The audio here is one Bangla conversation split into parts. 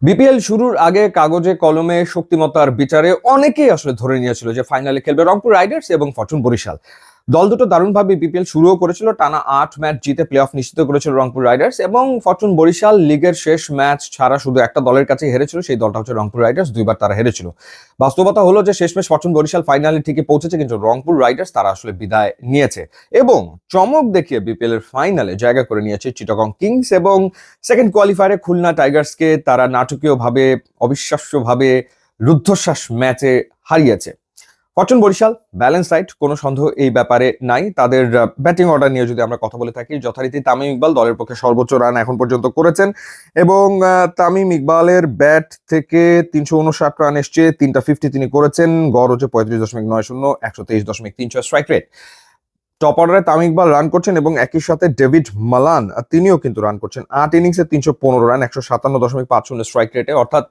বিপিএল শুরুর আগে কাগজে কলমে শক্তিমত্তার বিচারে অনেকেই আসলে ধরে নিয়েছিল যে ফাইনালে খেলবে রংপুর রাইডার্স এবং ফরচুন বরিশাল। দল দুটো দারুণভাবে বিপিএল শুরুও করেছিল, টানা 8 ম্যাচ জিতে প্লে অফ নিশ্চিত করেছিল রংপুর রাইডার্স, এবং ফরচুন বরিশাল লিগের শেষ ম্যাচ ছাড়া শুধু একটা দলের কাছে হেরেছিল, সেই দলটা হচ্ছে রংপুর রাইডার্স। দুইবার তারা হেরেছিল। বাস্তবতা হলো যে শেষমেশ ফরচুন বরিশাল ফাইনালে ঠিকই পৌঁছেছে, কিন্তু রংপুর রাইডার্স তারা আসলে বিদায় নিয়েছে। এবং চমক দেখিয়ে বিপিএল এর ফাইনালে জায়গা করে নিয়েছে চিটাগং কিংস, এবং সেকেন্ড কোয়ালিফায়ারে খুলনা টাইগার্সকে তারা নাটকীয়ভাবে, অবিশ্বাস্যভাবে রুদ্ধশ্বাস ম্যাচে হারিয়েছে। ফরচুন বরিশাল ব্যালেন্স রাইট, কোনো সন্দেহ এই ব্যাপারে নাই। তাদের ব্যাটিং অর্ডার নিয়ে যদি আমরা কথা বলে থাকি, যথারীতি তামিম ইকবাল দলের পক্ষে সর্বোচ্চ রান এখন পর্যন্ত করেছেন, এবং তামিম ইকবালের ব্যাট থেকে 359 রান এসছে, 3টা 50 তিনি করেছেন, গড় হচ্ছে 35.90, 123.36 স্ট্রাইক রেট। টপ অর্ডারে তামিম ইকবাল রান করছেন, এবং একই সাথে ডেভিড মালান তিনিও কিন্তু রান করছেন 8 ইনিংসে 315 রান, 157.50 স্ট্রাইক রেটে, অর্থাৎ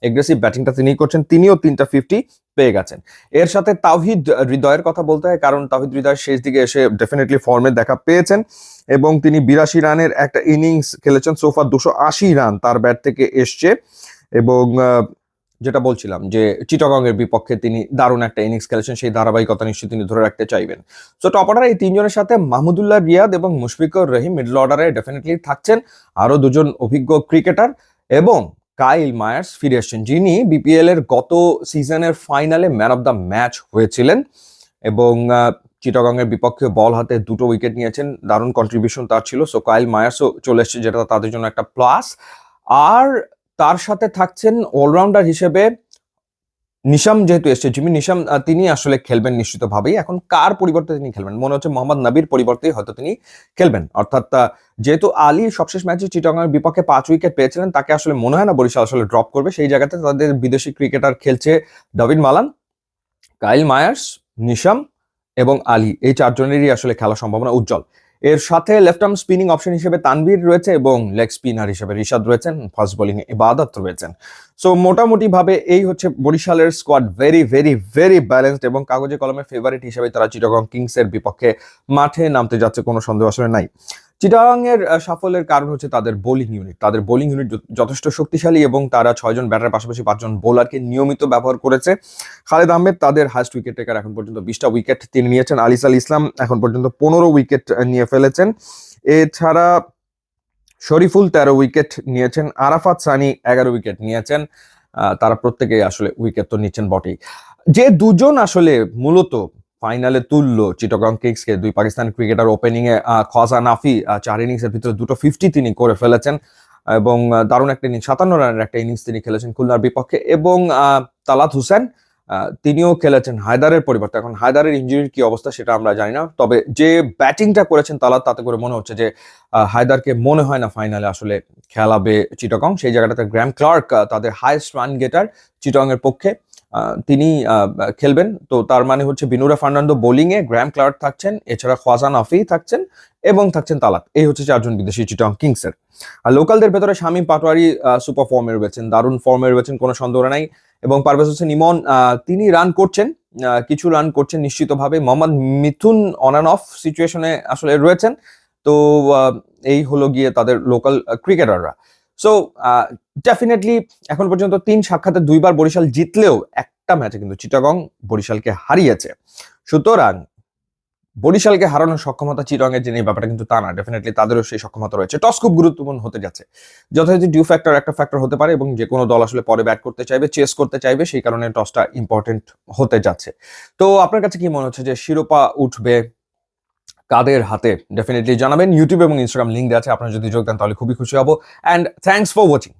এগ্রেসিভ ব্যাটিংটা তিনিই করছেন। তিনিও 3টা 50 পেয়ে গেছেন। এর সাথে তাওহিদ হৃদয়ের কথা বলতে হয়, কারণ তাওহিদ হৃদয় শেষ দিকে এসে ডেফিনেটলি ফর্মে দেখা পেয়েছেন, এবং তিনি 82 রানের একটা ইনিংস খেলেছেন। সোফা 280 রান তার ব্যাট থেকে এসছে, এবং যেটা বলছিলাম যে চিটাগং এর বিপক্ষে তিনি দারুণ একটা ইনিংস খেলেছেন, সেই ধারাবাহিকতা নিশ্চয়ই তিনি ধরে রাখতে চাইবেন। সো টপ অর্ডারে এই তিনজনের সাথে মাহমুদুল্লাহ রিয়াদ এবং মুশফিকুর রহিম মিডল অর্ডারে ডেফিনেটলি থাকছেন। আরো দুজন অভিজ্ঞ ক্রিকেটার, এবং কাইল মায়ার্স ফিরে এসেছেন, যিনি বিপিএল এর গত সিজনের ফাইনালে ম্যান অফ দ্য ম্যাচ হয়েছিলেন, এবং চিটাগং এর বিপক্ষে বল হাতে 2টো উইকেট নিয়েছেন। দারুণ কন্ট্রিবিউশন তার ছিল। সো কাইল মায়ার্সও চলে এসেছে, যেটা তাদের জন্য একটা প্লাস। আর তার সাথে থাকছেন অলরাউন্ডার হিসেবে নিশাম, যেহেতু এসছে জিমি নিশাম, তিনি আসলে খেলবেন নিশ্চিতভাবেই। এখন কার পরিবর্তে তিনি খেলবেন, মনে হচ্ছে মোহাম্মদ নবীর পরিবর্তে হয়তো তিনি খেলবেন। অর্থাৎ যেহেতু আলী সবশেষ ম্যাচে চিটাগংয়ের বিপক্ষে 5 উইকেট পেয়েছিলেন, তাকে আসলে মনে হয় না বরিশাল আসলে ড্রপ করবে। সেই জায়গাতে তাদের বিদেশি ক্রিকেটার খেলছে David Malan, Kyle Mayers, Neesham এবং আলী, এই 4 জনেরই আসলে খেলার সম্ভাবনা উজ্জ্বল। এর সাথে লেফট আর্ম স্পিনিং অপশন হিসেবে তানভীর রয়েছে, এবং লেগ স্পিনার হিসেবে রিশাদ রয়েছেন, ফাস্ট বোলিং এ ইবাদত রয়েছেন। সো মোটামুটি ভাবে এই হচ্ছে বরিশালের squad, very very very balanced, এবং কাগজে কলমে ফেভারিট হিসেবে তারা চিটাগং কিংস এর বিপক্ষে মাঠে নামতে যাচ্ছে, কোনো সন্দেহ আসলে নাই। চিটাগং এর সাফল্যের কারণ হচ্ছে তাদের বোলিং ইউনিট। তাদের বোলিং ইউনিট যথেষ্ট শক্তিশালী, এবং তারা 6 জন ব্যাটার পাশাপাশি 5 জন বোলারকে নিয়মিত ব্যবহার করেছে। খালেদ আহমেদ তাদের হাইস্ট উইকেট টেকার, এখন পর্যন্ত 20টা উইকেট তিনি নিয়েছেন। আলিস আল ইসলাম এখন পর্যন্ত 15 উইকেট নিয়ে ফেলেছেন। এছাড়া শরীফুল 13 উইকেট নিয়েছেন, আরাফাত সানি 11 উইকেট নিয়েছেন। তারা প্রত্যেকেই আসলে উইকেট তো নিচ্ছেন বটেই। যে দুজন আসলে মূলত ফাইনালে তুললো চিটাগং কিংসকে, 2 পাকিস্তানি ক্রিকেটার ওপেনিং এ, খোয়াজা নাফি 4 ইনিংসের ভিতরে 2টো 50 তিনি করে ফেলেছেন, এবং দারুণ একটা ইনিংস, 57 রানের একটা ইনিংস তিনি খেলেছেন খুলনার বিপক্ষে। এবং তালাত হোসেন তিনিও খেলেছেন হায়দারের পরিবর্তে। এখন হায়দারের ইনজুরির কি অবস্থা সেটা আমরা জানি না, তবে যে ব্যাটিংটা করেছেন তালাত, তাতে করে মনে হচ্ছে যে হায়দারকে মনে হয় না ফাইনালে আসলে খেলাবে চিটাগং। সেই জায়গাটাতে গ্র্যাম ক্লার্ক, তাদের হাইয়েস্ট রান গেটার চিটাগং এর পক্ষে, তিনি খেলবেন। তো তার মানে হচ্ছে বিনুরা ফার্নান্দো বোলিং এ, গ্র্যাম ক্লার্ক থাকছেন, এছাড়া খোয়াজা নাফি থাকছেন, এবং থাকছেন তালাত। এই হচ্ছে 4 জন বিদেশি চিটাগং কিংস এর। আর লোকালদের ভেতরে শামীম পাটোয়ারি সুপার ফর্মে রয়েছেন, দারুণ ফর্মে রয়েছেন, কোনো সন্দেহ নাই। এবং পারভেজ হোসেন ইমন, তিনি রান করছেন, কিছু রান করছেন নিশ্চিতভাবে। মোহাম্মদ মিথুন অন অ্যান্ড অফ সিচুয়েশনে আসলে রয়েছেন। তো এই হলো গিয়ে তাদের লোকাল ক্রিকেটাররা। সো ডেফিনেটলি এখন পর্যন্ত 3 সাক্ষাতে 2বার বরিশাল জিতলেও একটা ম্যাচে কিন্তু চিটাগং বরিশালকে হারিয়েছে। সুতরাং বরিশালকে হারানোর সক্ষমতা চিটাগং এর, যে ব্যাপারটা কিন্তু তা না, ডেফিনেটলি তাদেরও সেই সক্ষমতা রয়েছে। টস খুব গুরুত্বপূর্ণ হতে যাচ্ছে, যথারীতি ডিউ ফ্যাক্টর একটা ফ্যাক্টর হতে পারে, এবং যে কোনো দল আসলে পরে ব্যাট করতে চাইবে, চেস করতে চাইবে, সেই কারণে টসটা ইম্পর্টেন্ট হতে যাচ্ছে। তো আপনার কাছে কি মনে হচ্ছে যে শিরোপা উঠবে কাদের হাতে? ডেফিনেটলি জানাবেন। ইউটিউব এবং ইনস্টাগ্রাম লিঙ্ক দেওয়া আছে, আপনারা যদি যোগ দেন তাহলে খুবই খুশি হব। And thanks for watching.